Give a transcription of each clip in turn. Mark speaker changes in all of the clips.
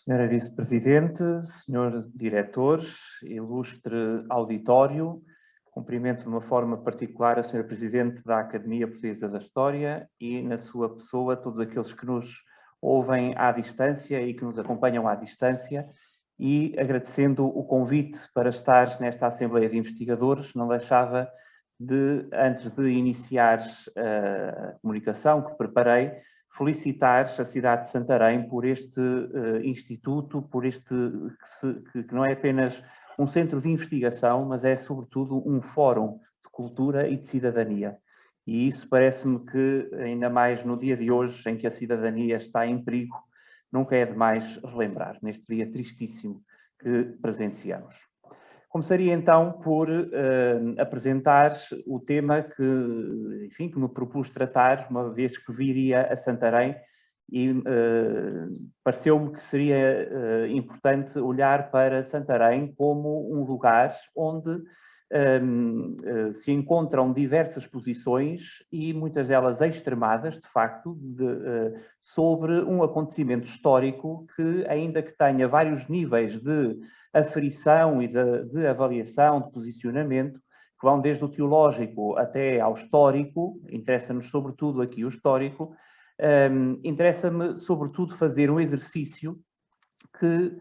Speaker 1: Senhora Vice-Presidente, Senhor Diretor, ilustre auditório, cumprimento de uma forma particular a Senhora Presidente da Academia Portuguesa da História e, na sua pessoa, todos aqueles que nos ouvem à distância e que nos acompanham à distância, e agradecendo o convite para estar nesta Assembleia de Investigadores, não deixava de, antes de iniciar a comunicação que preparei, felicitar a cidade de Santarém por este instituto, por este que não é apenas um centro de investigação, mas é sobretudo um fórum de cultura e de cidadania. E isso parece-me que, ainda mais no dia de hoje, em que a cidadania está em perigo, nunca é demais relembrar, neste dia tristíssimo que presenciamos. Começaria então por apresentar o tema que me propus tratar, uma vez que viria a Santarém, e pareceu-me que seria importante olhar para Santarém como um lugar onde se encontram diversas posições, e muitas delas extremadas, de facto, sobre um acontecimento histórico que, ainda que tenha vários níveis de aferição e de avaliação, de posicionamento, que vão desde o teológico até ao histórico, interessa-nos sobretudo aqui o histórico, interessa-me sobretudo fazer um exercício que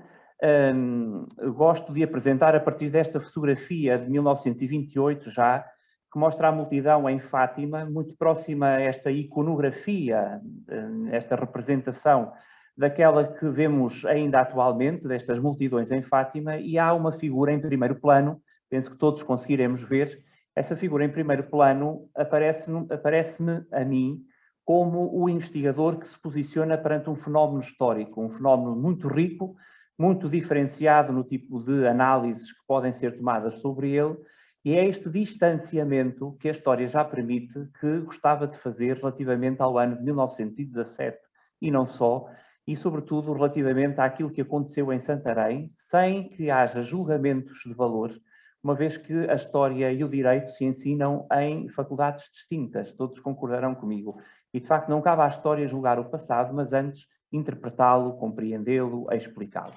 Speaker 1: gosto de apresentar a partir desta fotografia de 1928 já, que mostra a multidão em Fátima, muito próxima a esta iconografia, esta representação daquela que vemos ainda atualmente, destas multidões em Fátima, e há uma figura em primeiro plano, penso que todos conseguiremos ver. Essa figura em primeiro plano aparece-me a mim como o investigador que se posiciona perante um fenómeno histórico, um fenómeno muito rico, muito diferenciado no tipo de análises que podem ser tomadas sobre ele, e é este distanciamento que a história já permite que gostava de fazer relativamente ao ano de 1917, e não só, e sobretudo relativamente àquilo que aconteceu em Santarém, sem que haja julgamentos de valor, uma vez que a história e o direito se ensinam em faculdades distintas, todos concordarão comigo. E, de facto, não cabe à história julgar o passado, mas antes interpretá-lo, compreendê-lo, explicá-lo.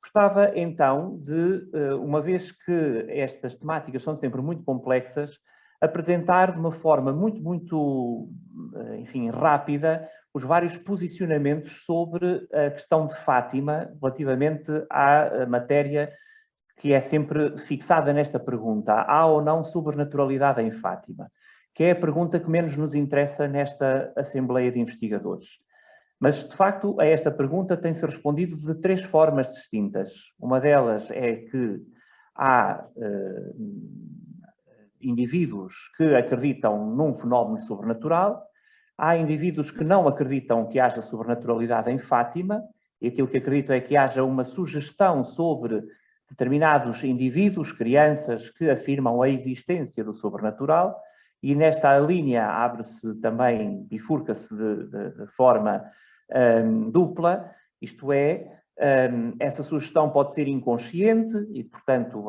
Speaker 1: Gostava, então, de, uma vez que estas temáticas são sempre muito complexas, apresentar de uma forma muito, enfim, rápida, os vários posicionamentos sobre a questão de Fátima, relativamente à matéria que é sempre fixada nesta pergunta: há ou não sobrenaturalidade em Fátima? Que é a pergunta que menos nos interessa nesta Assembleia de Investigadores. Mas, de facto, a esta pergunta tem-se respondido de três formas distintas. Uma delas é que há indivíduos que acreditam num fenómeno sobrenatural, há indivíduos que não acreditam que haja sobrenaturalidade em Fátima, e aquilo que acreditam é que haja uma sugestão sobre determinados indivíduos, crianças, que afirmam a existência do sobrenatural, e nesta linha abre-se também, bifurca-se de forma dupla, isto é, essa sugestão pode ser inconsciente e, portanto,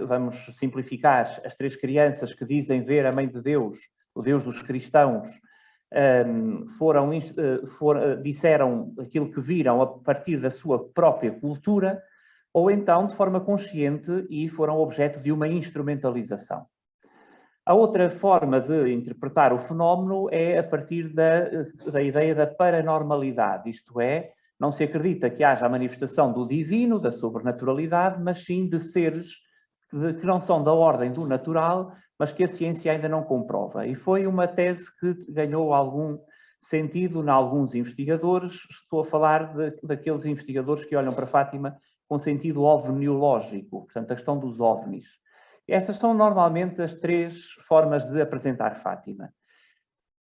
Speaker 1: vamos simplificar: as três crianças que dizem ver a Mãe de Deus, o Deus dos cristãos, disseram aquilo que viram a partir da sua própria cultura, ou então de forma consciente e foram objeto de uma instrumentalização. A outra forma de interpretar o fenómeno é a partir da ideia da paranormalidade, isto é, não se acredita que haja a manifestação do divino, da sobrenaturalidade, mas sim de seres que não são da ordem do natural, mas que a ciência ainda não comprova. E foi uma tese que ganhou algum sentido em alguns investigadores. Estou a falar daqueles investigadores que olham para Fátima com sentido ovniológico, portanto, a questão dos ovnis. Estas são normalmente as três formas de apresentar Fátima.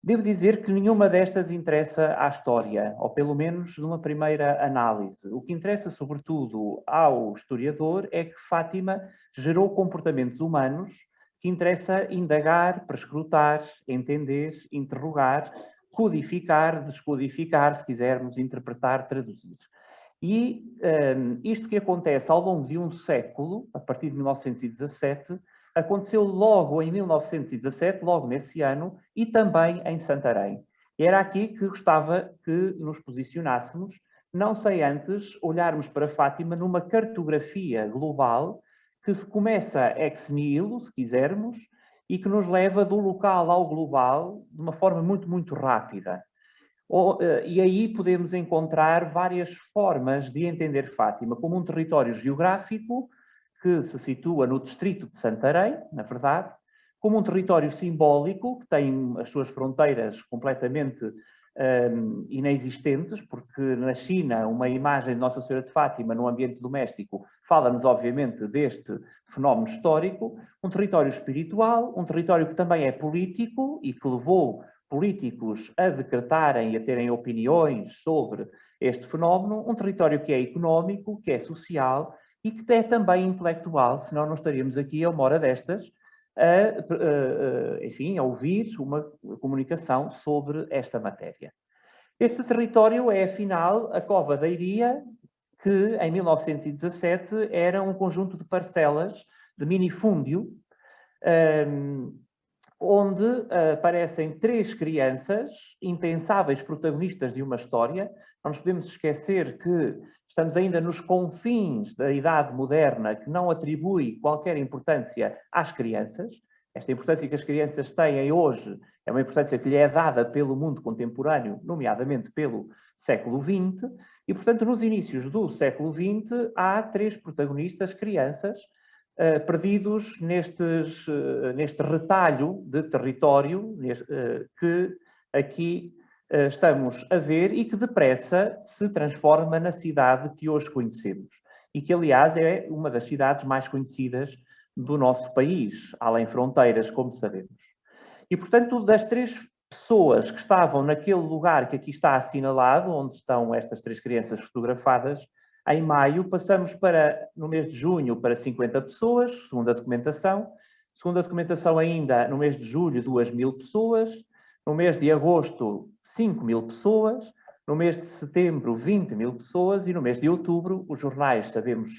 Speaker 1: Devo dizer que nenhuma destas interessa à história, ou pelo menos numa primeira análise. O que interessa, sobretudo, ao historiador é que Fátima gerou comportamentos humanos que interessa indagar, prescrutar, entender, interrogar, codificar, descodificar, se quisermos, interpretar, traduzir. E isto que acontece ao longo de um século, a partir de 1917, aconteceu logo em 1917, logo nesse ano, e também em Santarém. E era aqui que gostava que nos posicionássemos, não sem antes olharmos para Fátima numa cartografia global que se começa ex nihilo, se quisermos, e que nos leva do local ao global de uma forma muito, muito rápida. E aí podemos encontrar várias formas de entender Fátima como um território geográfico que se situa no distrito de Santarém, na verdade, como um território simbólico que tem as suas fronteiras completamente inexistentes, porque na China uma imagem de Nossa Senhora de Fátima no ambiente doméstico fala-nos obviamente deste fenómeno histórico, um território espiritual, um território que também é político e que levou políticos a decretarem e a terem opiniões sobre este fenómeno, um território que é económico, que é social e que é também intelectual, senão não estaríamos aqui a uma hora destas enfim, a ouvir uma comunicação sobre esta matéria. Este território é, afinal, a Cova da Iria, que em 1917 era um conjunto de parcelas de minifúndio, onde aparecem 3 crianças, impensáveis protagonistas de uma história. Não nos podemos esquecer que estamos ainda nos confins da idade moderna, que não atribui qualquer importância às crianças. Esta importância que as crianças têm hoje é uma importância que lhe é dada pelo mundo contemporâneo, nomeadamente pelo século XX, e, portanto, nos inícios do século XX, há 3 protagonistas, crianças, perdidos neste retalho de território que aqui estamos a ver e que depressa se transforma na cidade que hoje conhecemos e que, aliás, é uma das cidades mais conhecidas do nosso país, além fronteiras, como sabemos. E, portanto, das 3 pessoas que estavam naquele lugar que aqui está assinalado, onde estão estas 3 crianças fotografadas, em maio passamos para, no mês de junho, para 50 pessoas, segundo a documentação. Segundo a documentação ainda, no mês de julho, 2.000 pessoas. No mês de agosto, 5.000 pessoas. No mês de setembro, 20.000 pessoas. E no mês de outubro, os jornais, sabemos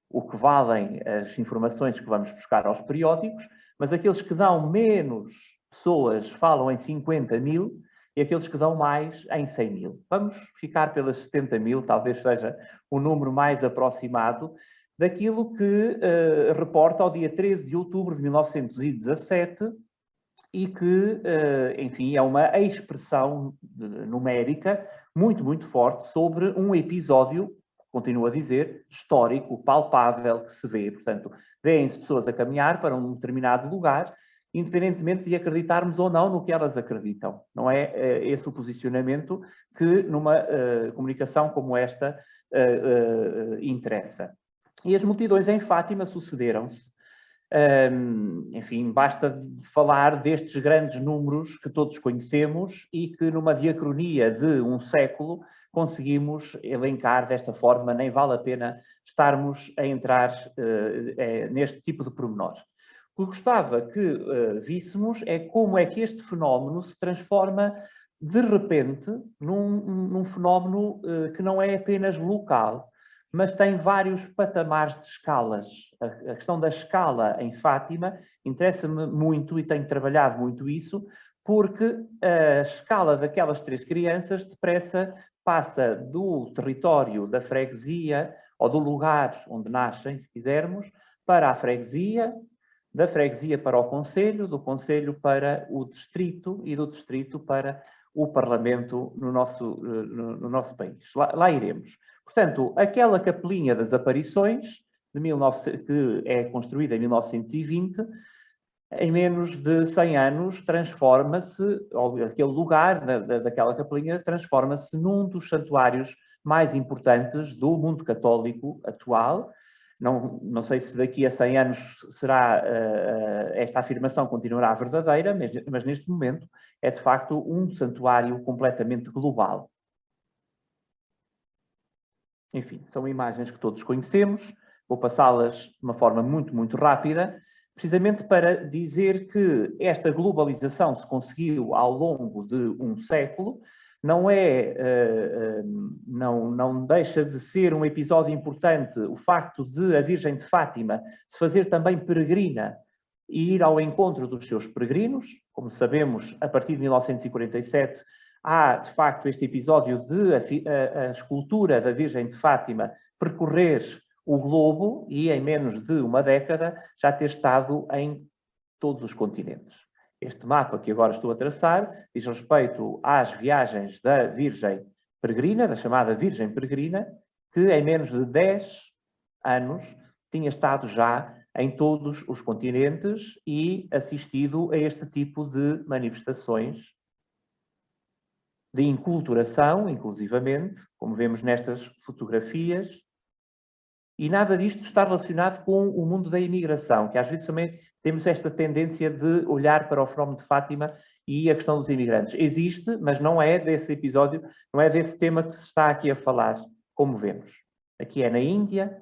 Speaker 1: o que valem as informações que vamos buscar aos periódicos, mas aqueles que dão menos pessoas falam em 50.000 e aqueles que dão mais em 100.000. Vamos ficar pelas 70.000, talvez seja o número mais aproximado daquilo que reporta ao dia 13 de outubro de 1917 e que, enfim, é uma expressão numérica muito, muito forte sobre um episódio, continuo a dizer, histórico, palpável, que se vê. Portanto, vêem-se pessoas a caminhar para um determinado lugar, independentemente de acreditarmos ou não no que elas acreditam. Não é esse o posicionamento que numa comunicação como esta interessa. E as multidões em Fátima sucederam-se. Enfim, basta falar destes grandes números que todos conhecemos e que numa diacronia de um século conseguimos elencar desta forma, nem vale a pena estarmos a entrar neste tipo de pormenor. O que gostava que víssemos é como é que este fenómeno se transforma de repente num fenómeno que não é apenas local, mas tem vários patamares de escalas. A questão da escala em Fátima interessa-me muito e tenho trabalhado muito isso, porque a escala daquelas 3 crianças depressa passa do território da freguesia ou do lugar onde nascem, se quisermos, para a freguesia, da freguesia para o concelho, do concelho para o distrito e do distrito para o Parlamento no nosso país. Lá iremos. Portanto, aquela capelinha das aparições, que é construída em 1920, em menos de 100 anos transforma-se, aquele lugar daquela capelinha transforma-se num dos santuários mais importantes do mundo católico atual. Não sei se daqui a 100 anos esta afirmação continuará verdadeira, mas neste momento é de facto um santuário completamente global. Enfim, são imagens que todos conhecemos, vou passá-las de uma forma muito, muito rápida, precisamente para dizer que esta globalização se conseguiu ao longo de um século, não deixa de ser um episódio importante o facto de a Virgem de Fátima se fazer também peregrina e ir ao encontro dos seus peregrinos. Como sabemos, a partir de 1947 há, de facto, este episódio de a escultura da Virgem de Fátima percorrer o globo e, em menos de uma década, já ter estado em todos os continentes. Este mapa que agora estou a traçar diz respeito às viagens da Virgem Peregrina, da chamada Virgem Peregrina, que em menos de 10 anos tinha estado já em todos os continentes e assistido a este tipo de manifestações de enculturação, inclusivamente, como vemos nestas fotografias, e nada disto está relacionado com o mundo da imigração, que às vezes também temos esta tendência de olhar para o fenómeno de Fátima e a questão dos imigrantes. Existe, mas não é desse episódio, não é desse tema que se está aqui a falar, como vemos. Aqui é na Índia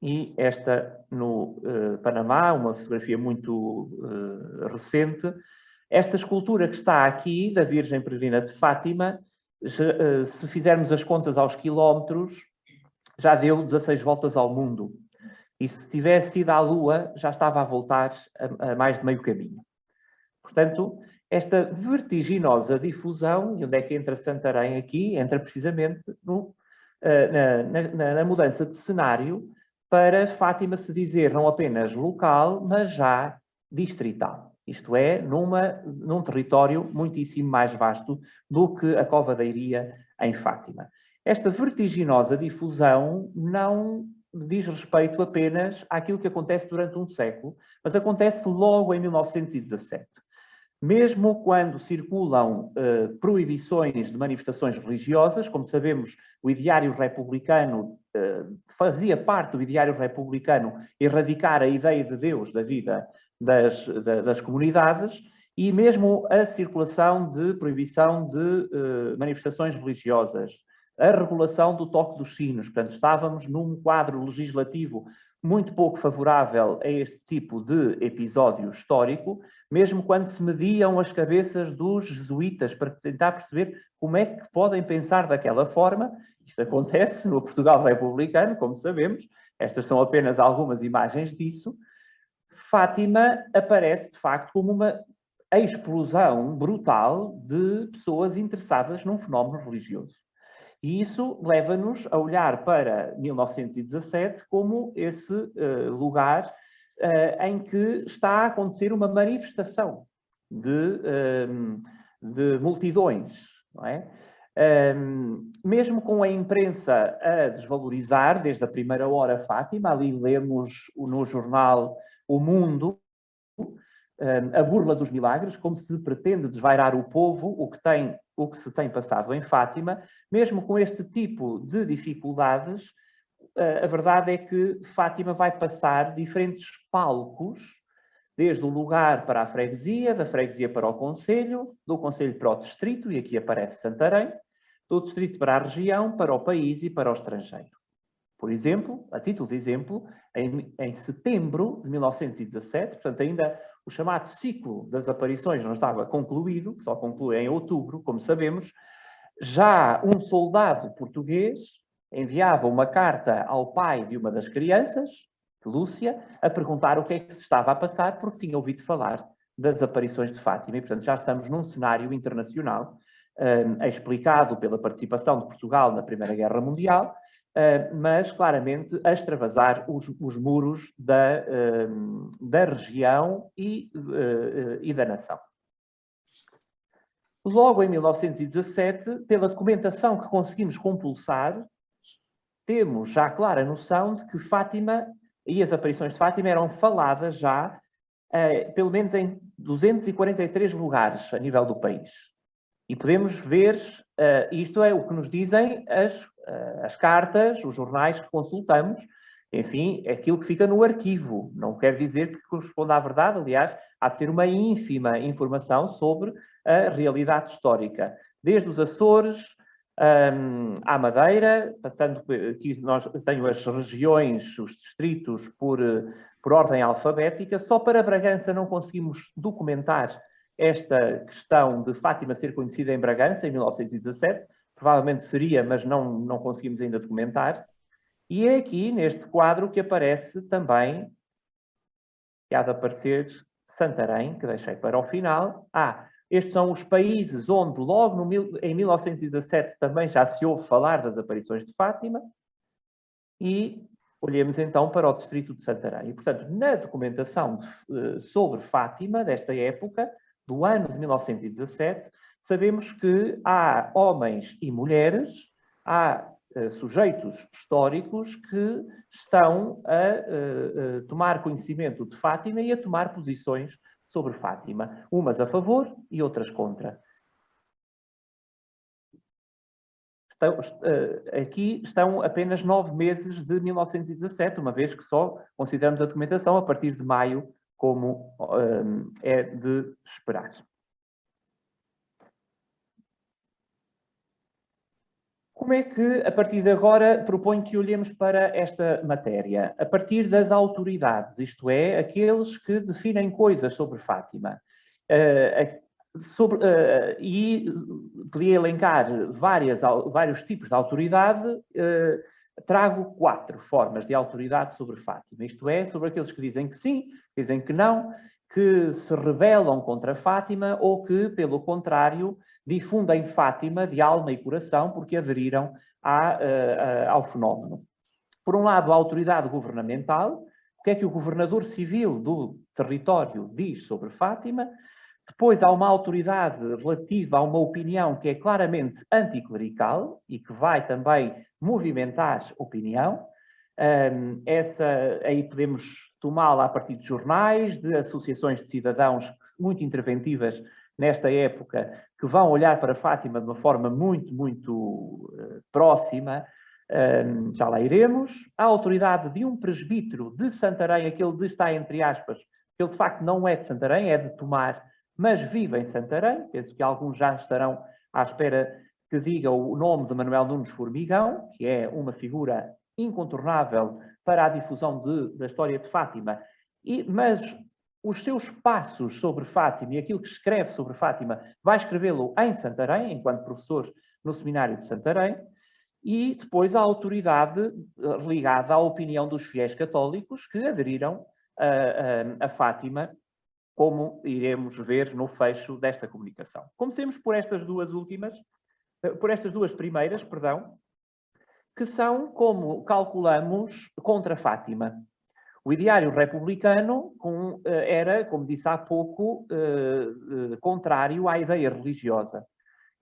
Speaker 1: e esta no Panamá, uma fotografia muito recente. Esta escultura que está aqui, da Virgem Peregrina de Fátima, se fizermos as contas aos quilómetros, já deu 16 voltas ao mundo. E se tivesse ido à Lua, já estava a voltar a mais de meio caminho. Portanto, esta vertiginosa difusão, e onde é que entra Santarém aqui? Entra precisamente na mudança de cenário para Fátima se dizer não apenas local, mas já distrital. Isto é, num território muitíssimo mais vasto do que a Cova da Iria em Fátima. Esta vertiginosa difusão não diz respeito apenas àquilo que acontece durante um século, mas acontece logo em 1917. Mesmo quando circulam proibições de manifestações religiosas, como sabemos, o ideário republicano fazia parte do ideário republicano erradicar a ideia de Deus da vida das comunidades, e mesmo a circulação de proibição de manifestações religiosas, a regulação do toque dos sinos. Portanto, estávamos num quadro legislativo muito pouco favorável a este tipo de episódio histórico, mesmo quando se mediam as cabeças dos jesuítas para tentar perceber como é que podem pensar daquela forma. Isto acontece no Portugal republicano, como sabemos. Estas são apenas algumas imagens disso. Fátima aparece, de facto, como uma explosão brutal de pessoas interessadas num fenómeno religioso. E isso leva-nos a olhar para 1917 como esse lugar em que está a acontecer uma manifestação de multidões, não é? Mesmo com a imprensa a desvalorizar, desde a primeira hora Fátima, ali lemos no jornal O Mundo, a burla dos milagres, como se pretende desvairar o povo, o que se tem passado em Fátima. Mesmo com este tipo de dificuldades, a verdade é que Fátima vai passar diferentes palcos, desde o lugar para a freguesia, da freguesia para o concelho, do concelho para o distrito, e aqui aparece Santarém, do distrito para a região, para o país e para o estrangeiro. Por exemplo, a título de exemplo, em setembro de 1917, portanto ainda o chamado ciclo das aparições não estava concluído, só conclui em outubro, como sabemos, já um soldado português enviava uma carta ao pai de uma das crianças, Lúcia, a perguntar o que é que se estava a passar, porque tinha ouvido falar das aparições de Fátima. E, portanto, já estamos num cenário internacional, explicado pela participação de Portugal na Primeira Guerra Mundial, mas claramente a extravasar os muros da região e da nação. Logo em 1917, pela documentação que conseguimos compulsar, temos já clara noção de que Fátima e as aparições de Fátima eram faladas já, pelo menos em 243 lugares a nível do país. E podemos ver, isto é o que nos dizem as cartas, os jornais que consultamos, enfim, é aquilo que fica no arquivo. Não quer dizer que corresponda à verdade, aliás, há de ser uma ínfima informação sobre a realidade histórica. Desde os Açores à Madeira, passando aqui tenho as regiões, os distritos por ordem alfabética. Só para Bragança não conseguimos documentar esta questão de Fátima ser conhecida em Bragança, em 1917. Provavelmente seria, mas não conseguimos ainda documentar. E é aqui, neste quadro, que aparece também, que há de aparecer Santarém, que deixei para o final. Estes são os países onde logo em 1917 também já se ouve falar das aparições de Fátima. E olhemos então para o distrito de Santarém. E, portanto, na documentação sobre Fátima, desta época, do ano de 1917, sabemos que há homens e mulheres, há sujeitos históricos que estão a tomar conhecimento de Fátima e a tomar posições sobre Fátima, umas a favor e outras contra. Aqui estão apenas 9 meses de 1917, uma vez que só consideramos a documentação a partir de maio, como é de esperar. Como é que, a partir de agora, proponho que olhemos para esta matéria? A partir das autoridades, isto é, aqueles que definem coisas sobre Fátima. E podia elencar vários tipos de autoridade, trago 4 formas de autoridade sobre Fátima. Isto é, sobre aqueles que dizem que sim, dizem que não, que se rebelam contra Fátima ou que, pelo contrário, difundem Fátima de alma e coração porque aderiram ao fenómeno. Por um lado, a autoridade governamental, o que é que o governador civil do território diz sobre Fátima. Depois há uma autoridade relativa a uma opinião que é claramente anticlerical e que vai também movimentar opinião. Aí podemos tomá-la a partir de jornais, de associações de cidadãos muito interventivas nesta época, que vão olhar para Fátima de uma forma muito próxima. Já lá iremos. A autoridade de um presbítero de Santarém, aquele está entre aspas, ele de facto não é de Santarém, é de Tomar, mas vive em Santarém. Penso que alguns já estarão à espera que diga o nome de Manuel Nunes Formigão, que é uma figura incontornável para a difusão da história de Fátima. Mas os seus passos sobre Fátima e aquilo que escreve sobre Fátima vai escrevê-lo em Santarém, enquanto professor no Seminário de Santarém. E depois a autoridade ligada à opinião dos fiéis católicos que aderiram a Fátima, como iremos ver no fecho desta comunicação. Comecemos por estas duas primeiras, que são como calculamos contra Fátima. O ideário republicano era, como disse há pouco, contrário à ideia religiosa.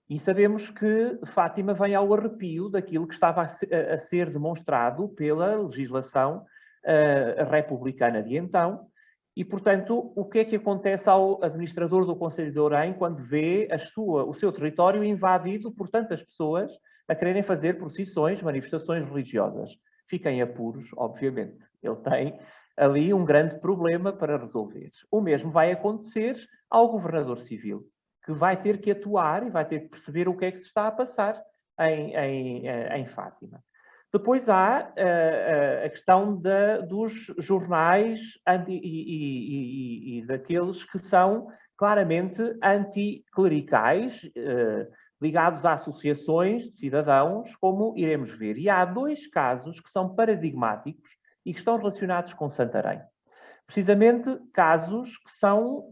Speaker 1: E sabemos que Fátima vem ao arrepio daquilo que estava a ser demonstrado pela legislação republicana de então. E, portanto, o que é que acontece ao administrador do Conselho de Orém quando vê o seu território invadido por tantas pessoas a quererem fazer procissões, manifestações religiosas? Fica em apuros, obviamente. Ele tem ali um grande problema para resolver. O mesmo vai acontecer ao governador civil, que vai ter que atuar e vai ter que perceber o que é que se está a passar em Fátima. Depois há a questão dos jornais e daqueles que são claramente anticlericais, ligados a associações de cidadãos, como iremos ver. E há 2 casos que são paradigmáticos e que estão relacionados com Santarém. Precisamente casos que são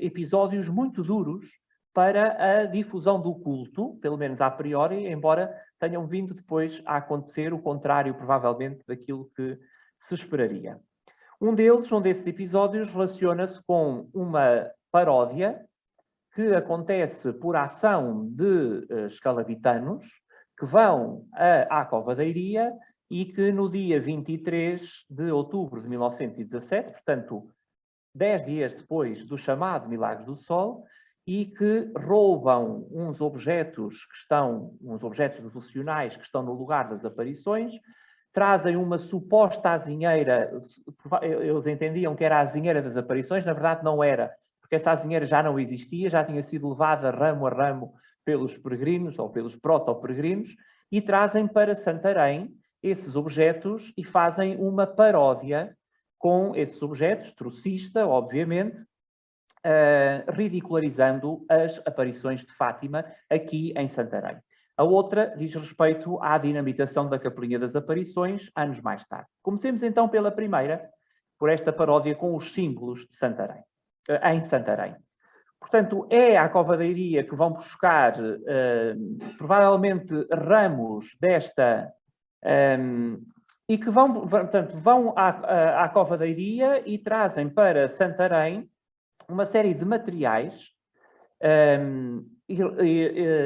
Speaker 1: episódios muito duros para a difusão do culto, pelo menos a priori, embora tenham vindo depois a acontecer o contrário, provavelmente, daquilo que se esperaria. Um desses episódios relaciona-se com uma paródia que acontece por ação de escalavitanos que vão à Cova da Iria e que no dia 23 de outubro de 1917, portanto, 10 dias depois do chamado Milagre do Sol, e que roubam uns objetos devocionais que estão no lugar das aparições, trazem uma suposta azinheira, eles entendiam que era a azinheira das aparições, na verdade não era, porque essa azinheira já não existia, já tinha sido levada ramo a ramo pelos peregrinos ou pelos proto-peregrinos, e trazem para Santarém esses objetos e fazem uma paródia com esses objetos, trocista, obviamente, ridicularizando as aparições de Fátima aqui em Santarém. A outra diz respeito à dinamitação da Capelinha das Aparições, anos mais tarde. Comecemos então pela primeira, por esta paródia com os símbolos de Santarém, em Santarém. Portanto, é à Cova da Iria que vão buscar, provavelmente, ramos desta... e que vão à Cova da Iria e trazem para Santarém uma série de materiais.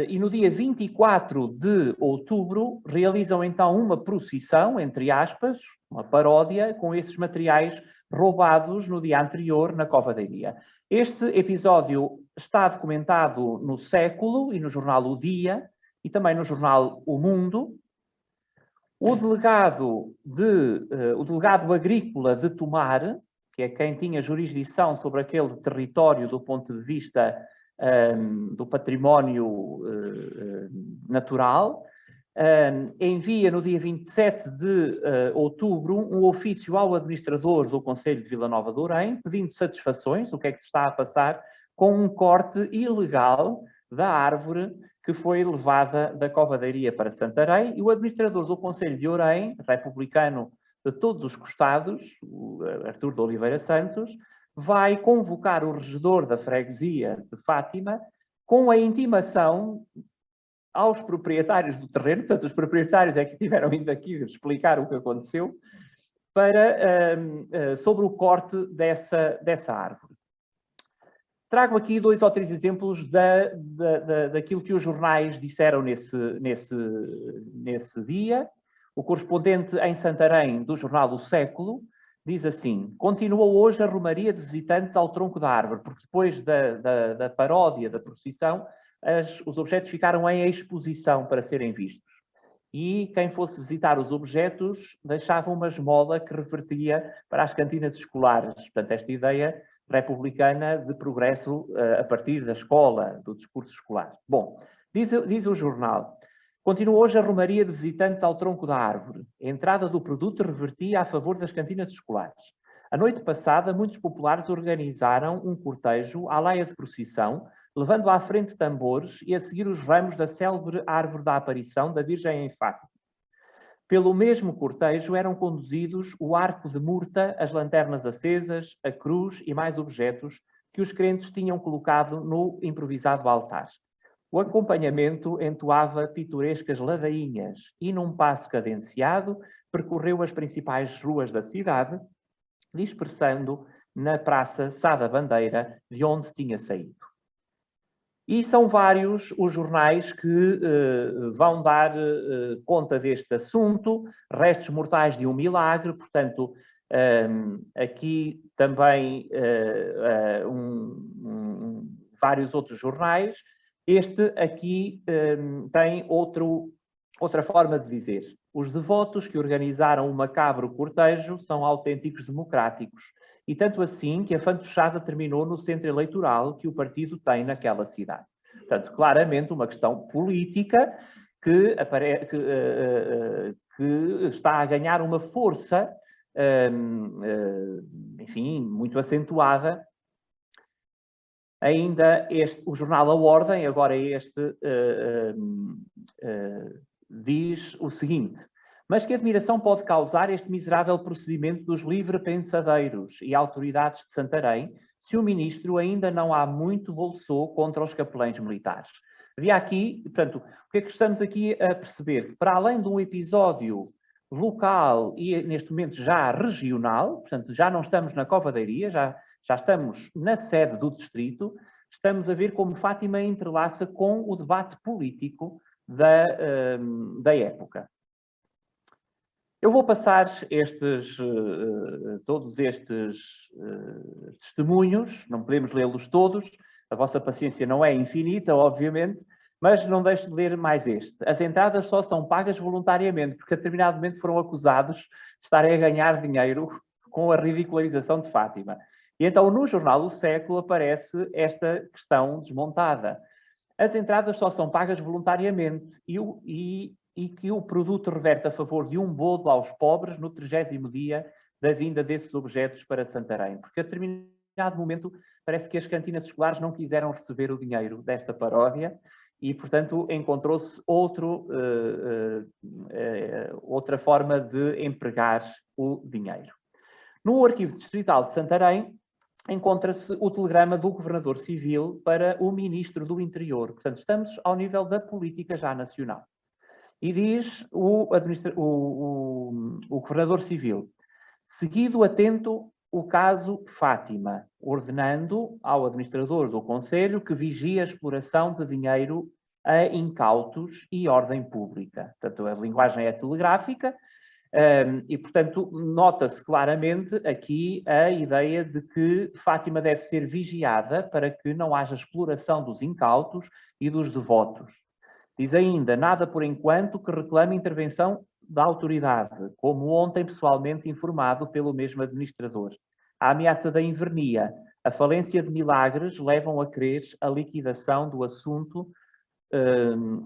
Speaker 1: E no dia 24 de outubro realizam então uma procissão, entre aspas, uma paródia, com esses materiais roubados no dia anterior na Cova da Iria. Este episódio está documentado no Século e no jornal O Dia e também no jornal O Mundo. O delegado agrícola de Tomar, que é quem tinha jurisdição sobre aquele território do ponto de vista do património natural, envia no dia 27 de outubro um ofício ao administrador do Conselho de Vila Nova de Ourém, pedindo satisfações, o que é que se está a passar, com um corte ilegal da árvore que foi levada da Cova da Iria para Santarém, e o administrador do Conselho de Ourém, republicano de todos os costados, o Artur de Oliveira Santos, vai convocar o regedor da freguesia de Fátima com a intimação aos proprietários do terreno, portanto, os proprietários é que tiveram ainda aqui explicar o que aconteceu, sobre o corte dessa árvore. Trago aqui 2 ou 3 exemplos daquilo que os jornais disseram nesse dia. O correspondente em Santarém do jornal O Século diz assim: continuou hoje a romaria de visitantes ao tronco da árvore, porque depois da paródia da procissão, os objetos ficaram em exposição para serem vistos. E quem fosse visitar os objetos deixava uma esmola que revertia para as cantinas escolares. Portanto, esta ideia republicana de progresso a partir da escola, do discurso escolar. Bom, diz o jornal: continua hoje a romaria de visitantes ao tronco da árvore. A entrada do produto revertia a favor das cantinas escolares. A noite passada, muitos populares organizaram um cortejo à laia de procissão, levando à frente tambores e a seguir os ramos da célebre árvore da aparição da Virgem em Fátima. Pelo mesmo cortejo eram conduzidos o arco de murta, as lanternas acesas, a cruz e mais objetos que os crentes tinham colocado no improvisado altar. O acompanhamento entoava pitorescas ladainhas e, num passo cadenciado, percorreu as principais ruas da cidade, dispersando na Praça Sá da Bandeira, de onde tinha saído. E são vários os jornais que vão dar conta deste assunto. Restos mortais de um milagre, portanto, aqui também vários outros jornais. Este aqui tem outra forma de dizer. Os devotos que organizaram o macabro cortejo são autênticos democráticos. E tanto assim que a fantochada terminou no centro eleitoral que o partido tem naquela cidade. Portanto, claramente uma questão política que está a ganhar uma força, enfim, muito acentuada. Ainda o jornal A Ordem, agora diz o seguinte: mas que admiração pode causar este miserável procedimento dos livre-pensadeiros e autoridades de Santarém, se o ministro ainda não há muito bolsou contra os capelães militares? Havia aqui, portanto, o que é que estamos aqui a perceber? Para além de um episódio local e, neste momento, já regional, portanto, já não estamos na Cova da Iria, já estamos na sede do distrito, estamos a ver como Fátima entrelaça com o debate político da época. Eu vou passar todos estes testemunhos, não podemos lê-los todos, a vossa paciência não é infinita, obviamente, mas não deixo de ler mais este. As entradas só são pagas voluntariamente, porque a determinado momento foram acusados de estarem a ganhar dinheiro com a ridicularização de Fátima. E então no jornal O Século aparece esta questão desmontada. As entradas só são pagas voluntariamente e que o produto reverte a favor de um bolo aos pobres no 30º dia da vinda desses objetos para Santarém. Porque a determinado momento parece que as cantinas escolares não quiseram receber o dinheiro desta paródia e, portanto, encontrou-se outra forma de empregar o dinheiro. No Arquivo Distrital de Santarém encontra-se o telegrama do Governador Civil para o Ministro do Interior. Portanto, estamos ao nível da política já nacional. E diz o Governador Civil: seguido atento o caso Fátima, ordenando ao administrador do Conselho que vigie a exploração de dinheiro a incautos e ordem pública. Portanto, a linguagem é telegráfica e, portanto, nota-se claramente aqui a ideia de que Fátima deve ser vigiada para que não haja exploração dos incautos e dos devotos. Diz ainda: nada por enquanto que reclame intervenção da autoridade, como ontem pessoalmente informado pelo mesmo administrador. A ameaça da invernia, a falência de Milagres levam a crer a liquidação do assunto,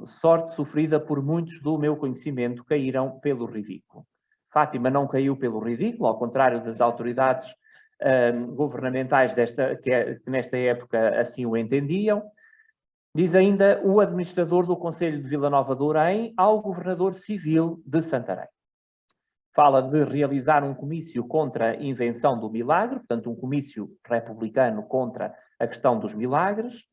Speaker 1: sorte sofrida por muitos do meu conhecimento caíram pelo ridículo. Fátima não caiu pelo ridículo, ao contrário das autoridades governamentais que nesta época assim o entendiam. Diz ainda o administrador do Conselho de Vila Nova de Ourém ao Governador Civil de Santarém. Fala de realizar um comício contra a invenção do milagre, portanto um comício republicano contra a questão dos milagres,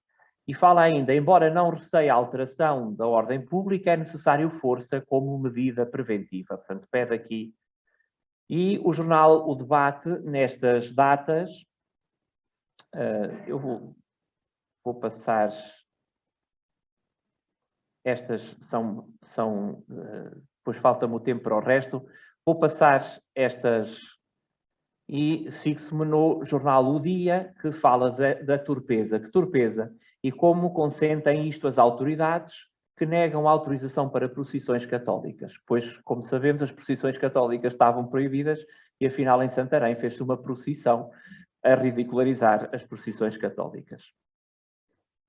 Speaker 1: e fala ainda: embora não receie a alteração da ordem pública, é necessário força como medida preventiva. Portanto, pede aqui. E o jornal O Debate, nestas datas, eu vou passar... Estas depois falta-me o tempo para o resto. Vou passar estas e fixo-me no jornal O Dia, que fala da torpeza. Que torpeza? E como consentem isto as autoridades que negam a autorização para procissões católicas? Pois, como sabemos, as procissões católicas estavam proibidas e, afinal, em Santarém fez-se uma procissão a ridicularizar as procissões católicas.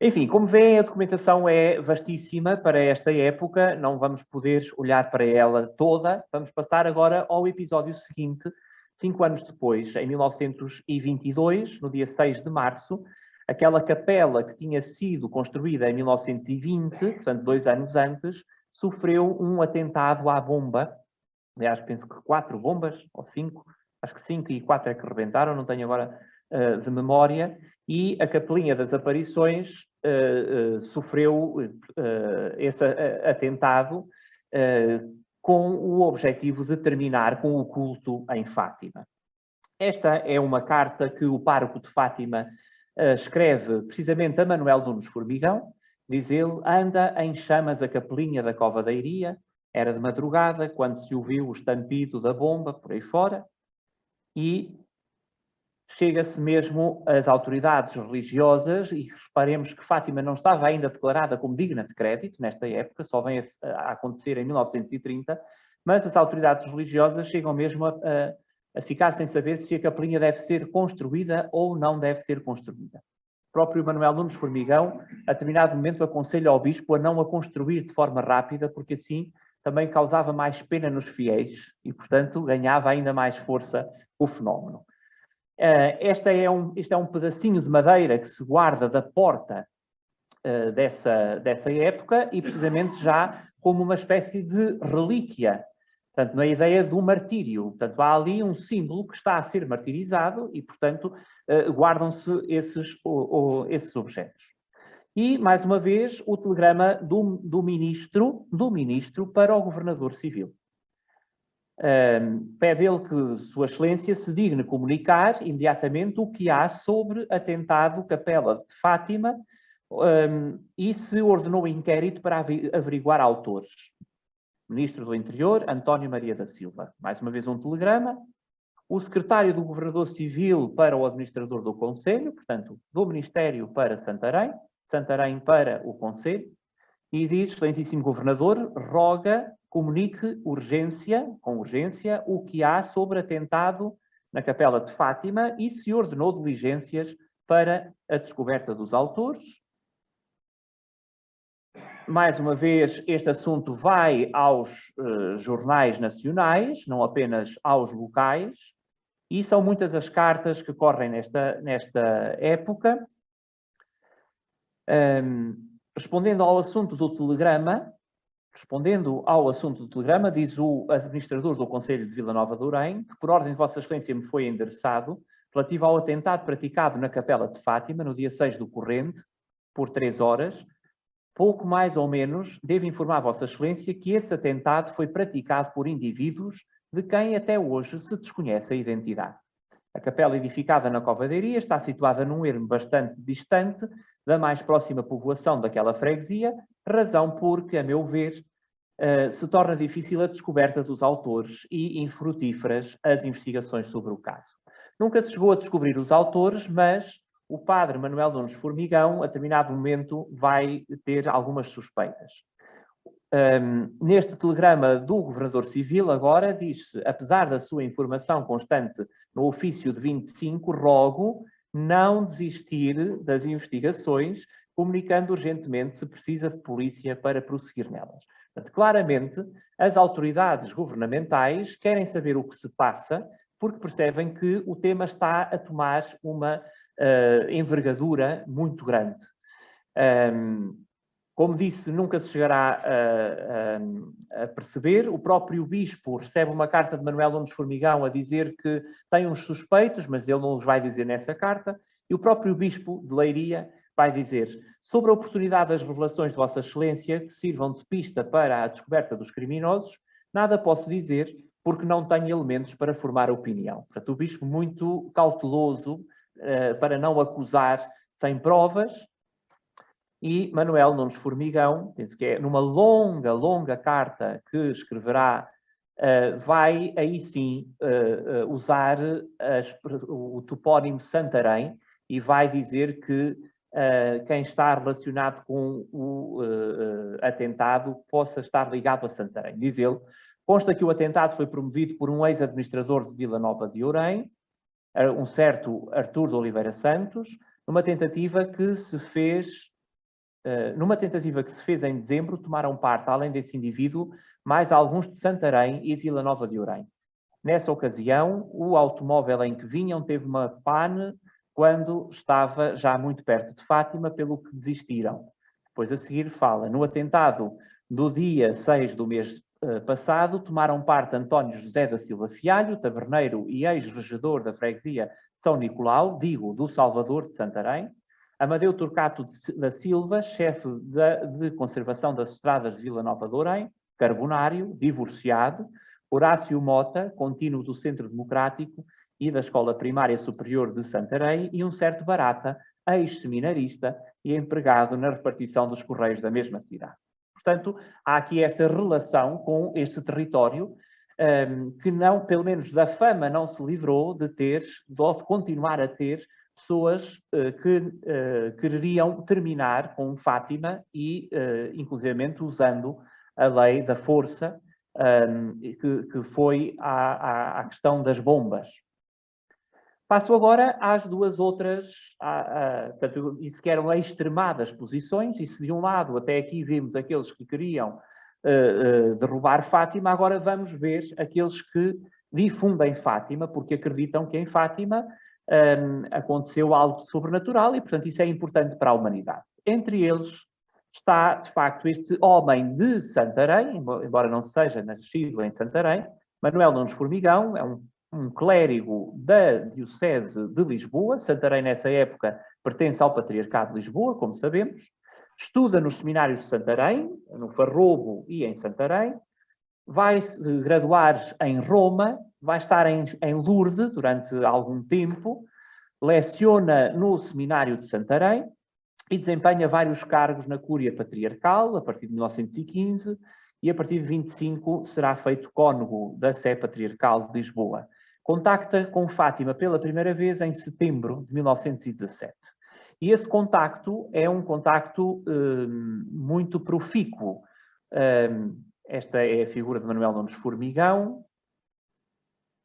Speaker 1: Enfim, como veem, a documentação é vastíssima para esta época, não vamos poder olhar para ela toda. Vamos passar agora ao episódio seguinte, 5 anos depois, em 1922, no dia 6 de março, aquela capela que tinha sido construída em 1920, portanto 2 anos antes, sofreu um atentado à bomba. Aliás, penso que 4 bombas, ou 5, acho que 5 e 4 é que rebentaram, não tenho agora de memória, e a Capelinha das Aparições sofreu esse atentado com o objetivo de terminar com o culto em Fátima. Esta é uma carta que o pároco de Fátima escreve precisamente a Manuel Nunes Formigão. Diz ele: anda em chamas a Capelinha da Cova da Iria, era de madrugada quando se ouviu o estampido da bomba por aí fora, e chega-se mesmo às autoridades religiosas, e reparemos que Fátima não estava ainda declarada como digna de crédito nesta época, só vem a acontecer em 1930, mas as autoridades religiosas chegam mesmo a ficar sem saber se a capelinha deve ser construída ou não deve ser construída. O próprio Manuel Nunes Formigão, a determinado momento, aconselha ao bispo a não a construir de forma rápida, porque assim também causava mais pena nos fiéis e, portanto, ganhava ainda mais força o fenómeno. Este é um pedacinho de madeira que se guarda da porta dessa época e precisamente já como uma espécie de relíquia, portanto, na ideia do martírio. Portanto, há ali um símbolo que está a ser martirizado e, portanto, guardam-se esses objetos. E, mais uma vez, o telegrama do ministro para o governador civil. Pede ele que Sua Excelência se digne comunicar imediatamente o que há sobre atentado Capela de Fátima e se ordenou inquérito para averiguar autores. Ministro do Interior, António Maria da Silva. Mais uma vez um telegrama. O secretário do Governador Civil para o administrador do Conselho, portanto, do Ministério para Santarém, Santarém para o Conselho, e diz: Excelentíssimo Governador, roga, comunique com urgência, o que há sobre atentado na Capela de Fátima e se ordenou diligências para a descoberta dos autores. Mais uma vez, este assunto vai aos jornais nacionais, não apenas aos locais, e são muitas as cartas que correm nesta época. Respondendo ao assunto do telegrama, diz o administrador do Conselho de Vila Nova de Ourém, que por ordem de Vossa Excelência me foi endereçado, relativa ao atentado praticado na Capela de Fátima, no dia 6 do corrente, por 3 horas, pouco mais ou menos, devo informar Vossa Excelência que esse atentado foi praticado por indivíduos de quem até hoje se desconhece a identidade. A capela edificada na Covadeiria está situada num ermo bastante distante da mais próxima povoação daquela freguesia, razão porque, a meu ver, se torna difícil a descoberta dos autores e infrutíferas as investigações sobre o caso. Nunca se chegou a descobrir os autores, mas o padre Manuel Nunes Formigão, a determinado momento, vai ter algumas suspeitas. Neste telegrama do Governador Civil, agora, diz-se, apesar da sua informação constante no ofício de 25, rogo não desistir das investigações, comunicando urgentemente se precisa de polícia para prosseguir nelas. Portanto, claramente, as autoridades governamentais querem saber o que se passa, porque percebem que o tema está a tomar uma envergadura muito grande. Como disse, nunca se chegará a perceber. O próprio bispo recebe uma carta de Manuel Nunes Formigão a dizer que tem uns suspeitos, mas ele não os vai dizer nessa carta. E o próprio bispo de Leiria vai dizer: sobre a oportunidade das revelações de Vossa Excelência, que sirvam de pista para a descoberta dos criminosos, nada posso dizer, porque não tenho elementos para formar opinião. Portanto, o bispo muito cauteloso para não acusar sem provas. E Manuel Nunes Formigão, penso que é numa longa carta que escreverá, vai aí sim usar o topónimo Santarém e vai dizer que quem está relacionado com o atentado possa estar ligado a Santarém. Diz ele: consta que o atentado foi promovido por um ex-administrador de Vila Nova de Ourém, um certo Artur de Oliveira Santos, numa tentativa que se fez em dezembro. Tomaram parte, além desse indivíduo, mais alguns de Santarém e Vila Nova de Ourém. Nessa ocasião, o automóvel em que vinham teve uma pane quando estava já muito perto de Fátima, pelo que desistiram. Depois, a seguir, fala: no atentado do dia 6 do mês passado, tomaram parte António José da Silva Fialho, taberneiro e ex-regedor da freguesia São Nicolau, digo, do Salvador de Santarém; Amadeu Turcato da Silva, chefe de conservação das estradas de Vila Nova de Ourém, carbonário, divorciado; Horácio Mota, contínuo do Centro Democrático e da Escola Primária Superior de Santarém; e um certo Barata, ex-seminarista e empregado na repartição dos Correios da mesma cidade. Portanto, há aqui esta relação com este território que não, pelo menos da fama, não se livrou de ter, de continuar a ter pessoas que quereriam terminar com Fátima e, inclusivamente, usando a lei da força, que foi à questão das bombas. Passo agora às duas outras, isso que eram extremadas posições, e se de um lado até aqui vimos aqueles que queriam derrubar Fátima, agora vamos ver aqueles que difundem Fátima, porque acreditam que em Fátima aconteceu algo sobrenatural e, portanto, isso é importante para a humanidade. Entre eles está, de facto, este homem de Santarém, embora não seja nascido em Santarém, Manuel Nunes Formigão, é um clérigo da Diocese de Lisboa. Santarém, nessa época, pertence ao Patriarcado de Lisboa, como sabemos. Estuda nos seminários de Santarém, no Farrobo e em Santarém. Vai se graduar em Roma, vai estar em Lourdes durante algum tempo, leciona no seminário de Santarém e desempenha vários cargos na Cúria Patriarcal, a partir de 1915, e a partir de 25 será feito cônego da Sé Patriarcal de Lisboa. Contacta com Fátima pela primeira vez em setembro de 1917. E esse contacto é um contacto muito profícuo. Esta é a figura de Manuel Nunes Formigão,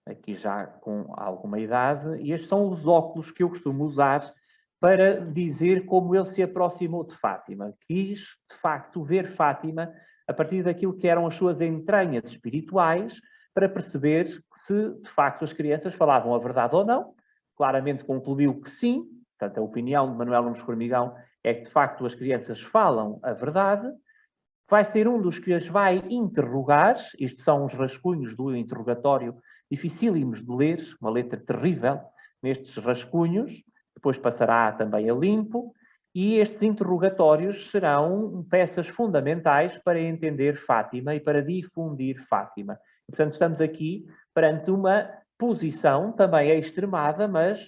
Speaker 1: aqui já com alguma idade, e estes são os óculos que eu costumo usar para dizer como ele se aproximou de Fátima. Quis, de facto, ver Fátima a partir daquilo que eram as suas entranhas espirituais, para perceber se, de facto, as crianças falavam a verdade ou não. Claramente concluiu que sim. Portanto, a opinião de Manuel Nunes Formigão é que, de facto, as crianças falam a verdade. Vai ser um dos que as vai interrogar. Estes são os rascunhos do interrogatório, dificílimos de ler, uma letra terrível, nestes rascunhos, depois passará também a limpo, e estes interrogatórios serão peças fundamentais para entender Fátima e para difundir Fátima. Portanto, estamos aqui perante uma posição também extremada, mas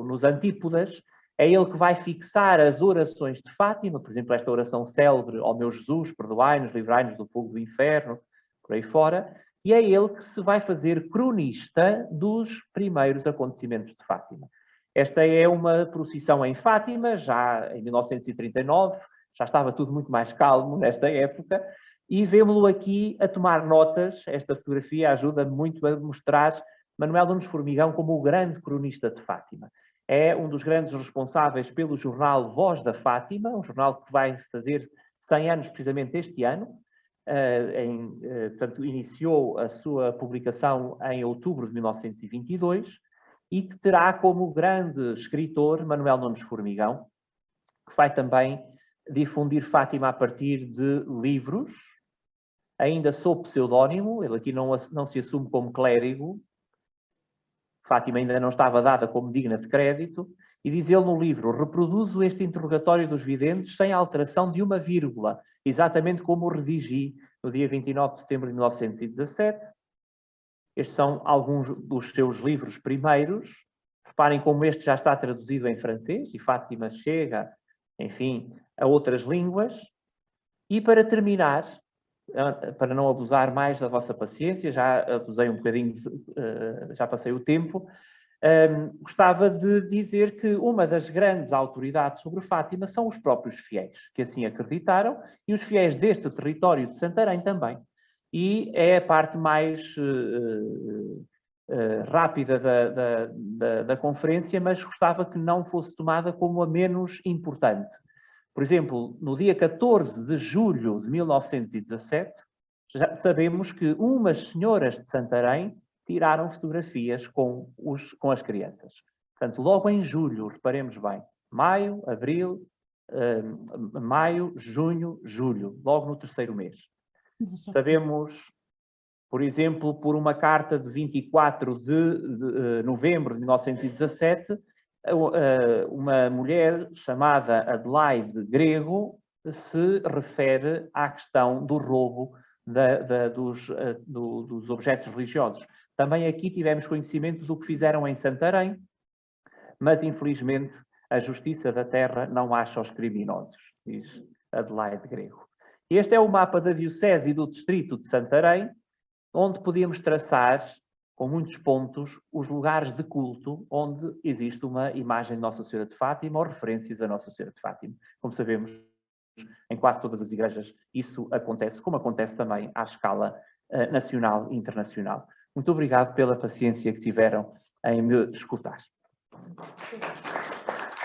Speaker 1: nos antípodas. É ele que vai fixar as orações de Fátima, por exemplo, esta oração célebre, ó meu Jesus, perdoai-nos, livrai-nos do fogo do inferno, por aí fora, e é ele que se vai fazer cronista dos primeiros acontecimentos de Fátima. Esta é uma procissão em Fátima, já em 1939, já estava tudo muito mais calmo nesta época, e vemos-lo aqui a tomar notas. Esta fotografia ajuda muito a mostrar Manuel Nunes Formigão como o grande cronista de Fátima. É um dos grandes responsáveis pelo jornal Voz da Fátima, um jornal que vai fazer 100 anos precisamente este ano. Portanto, iniciou a sua publicação em outubro de 1922 e que terá como grande escritor Manuel Nunes Formigão, que vai também difundir Fátima a partir de livros, ainda sob pseudónimo. Ele aqui não se assume como clérigo. Fátima ainda não estava dada como digna de crédito, e diz ele no livro: reproduzo este interrogatório dos videntes sem alteração de uma vírgula, exatamente como o redigi no dia 29 de setembro de 1917. Estes são alguns dos seus livros primeiros. Reparem como este já está traduzido em francês, e Fátima chega, enfim, a outras línguas. E para terminar, para não abusar mais da vossa paciência, já abusei um bocadinho, já passei o tempo, gostava de dizer que uma das grandes autoridades sobre Fátima são os próprios fiéis, que assim acreditaram, e os fiéis deste território de Santarém também. E é a parte mais rápida da conferência, mas gostava que não fosse tomada como a menos importante. Por exemplo, no dia 14 de julho de 1917, já sabemos que umas senhoras de Santarém tiraram fotografias com as crianças. Portanto, logo em julho, reparemos bem, maio, abril, maio, junho, julho, logo no terceiro mês. Sabemos, por exemplo, por uma carta de 24 de novembro de 1917, uma mulher chamada Adelaide Grego se refere à questão do roubo dos objetos religiosos. Também aqui tivemos conhecimento do que fizeram em Santarém, mas infelizmente a justiça da terra não acha os criminosos, diz Adelaide Grego. Este é o mapa da diocese e do distrito de Santarém, onde podíamos traçar, com muitos pontos, os lugares de culto onde existe uma imagem de Nossa Senhora de Fátima ou referências a Nossa Senhora de Fátima. Como sabemos, em quase todas as igrejas isso acontece, como acontece também à escala nacional e internacional. Muito obrigado pela paciência que tiveram em me escutar.